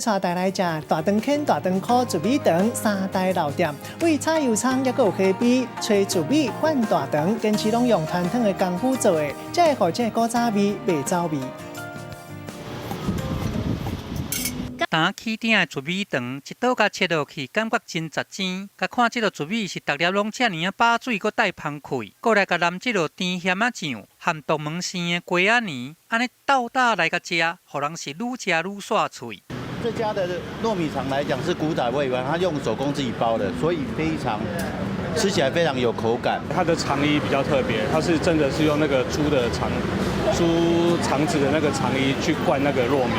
带大来食大肠坑、大肠烤、竹米肠三大老店，为菜油葱也有可比，吹竹米换大肠，坚持拢用传统的功夫做的，才会让这古早味袂走味。打起鼎的竹米肠，一刀甲切落去，感觉真杂精。甲看这个竹米是逐粒拢遮尔把水，搁带芳开，搁来甲淋这个甜咸啊酱，含独门生的鸡仔年，安尼倒打来甲食，互人是愈食愈煞脆。这家的糯米肠来讲是古早味吧，它用手工自己包的，所以吃起来非常有口感。它的肠衣比较特别，它是真的是用那个猪肠子的那个肠衣去灌那个糯米，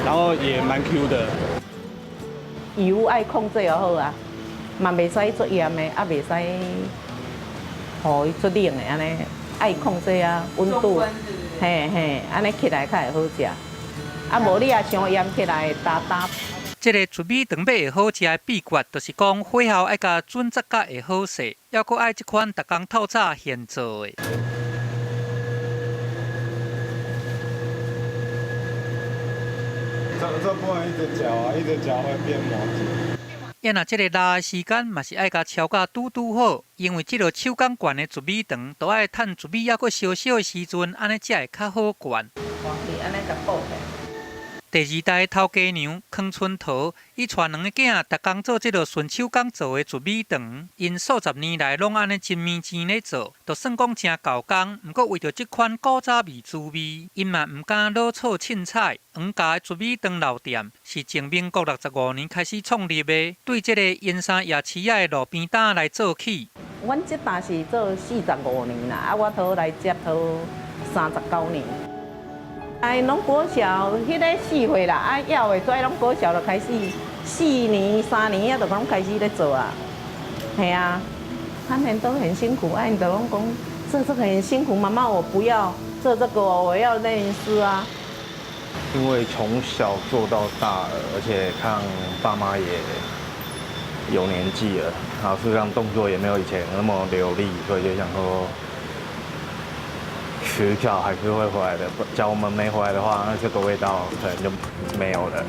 然后也蛮 Q 的。油爱控制就好啊，嘛袂使做盐的，啊袂使，互伊做冷的安尼，爱控制啊温度，嘿嘿，安尼起来较会好食。啊，无你啊伤盐起来搭搭。这个竹米肠要会好食的秘诀，就是讲火候爱甲准则甲会好势，还佫爱这款逐工透早现做的。这不能一直搅啊，一直搅会变麻糬。也若这个拉的时间，嘛是爱甲超甲拄好，因为这个手工灌的竹米肠，都爱趁竹米还佫烧烧的时阵，安尼才会较好灌。安尼甲补起。第二代头家娘康春桃，伊带2个囝，逐工做这个顺手工做的竹米肠，因数十年来拢安尼真面钱咧做，就算讲真够工，毋过为着这款古早味滋味，因嘛毋敢老错凊彩。黄家的竹米肠老店是从民国65年开始创立的，对这个盐山夜市仔的路边摊来做起。阮这单是做45年啦，啊，我头来接头39年。哎，拢国小，迄个4岁啦，啊，要的跩拢国小就开始4年、3年啊，就拢开始咧做啊。系啊，他们都很辛苦，哎，你都拢讲这个很辛苦，妈妈我不要做这个，我要练师啊。因为从小做到大了，而且看爸妈也有年纪了，然后事实上动作也没有以前那么流利，所以就想说。学校还是会回来的，假如我们没回来的话，那这个味道可能就没有了。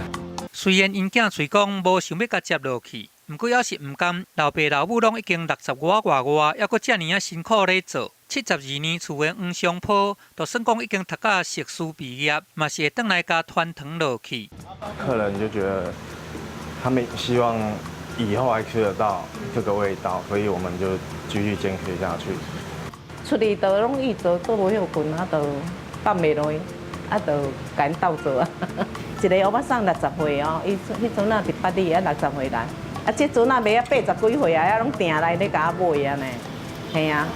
虽然因囝嘴讲无想要甲接落去，不过要是唔甘，老爸老母拢已经65外，还佫遮尔啊辛苦咧做。72年厝的黄商铺，就算讲已经读到硕士毕业，嘛是会转来甲传承落去。客人就觉得他们希望以后还吃得到这个味道，所以我们就继续坚持下去。出去都拢伊做做无休困，啊，都放袂落去，啊，都甲因斗做啊。一个欧巴桑60岁哦，伊迄阵啊18里啊60岁来，啊，即阵啊卖啊80几岁啊，啊拢定来咧甲我买啊呢，系啊，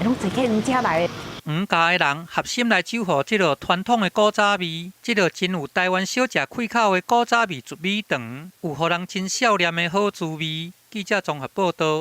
拢坐去因遮来。黄家的人合心来守护这个传统的古早味，这个真有台湾小吃开口的古早味竹米肠，有互人真少年的好滋味。记者综合报道。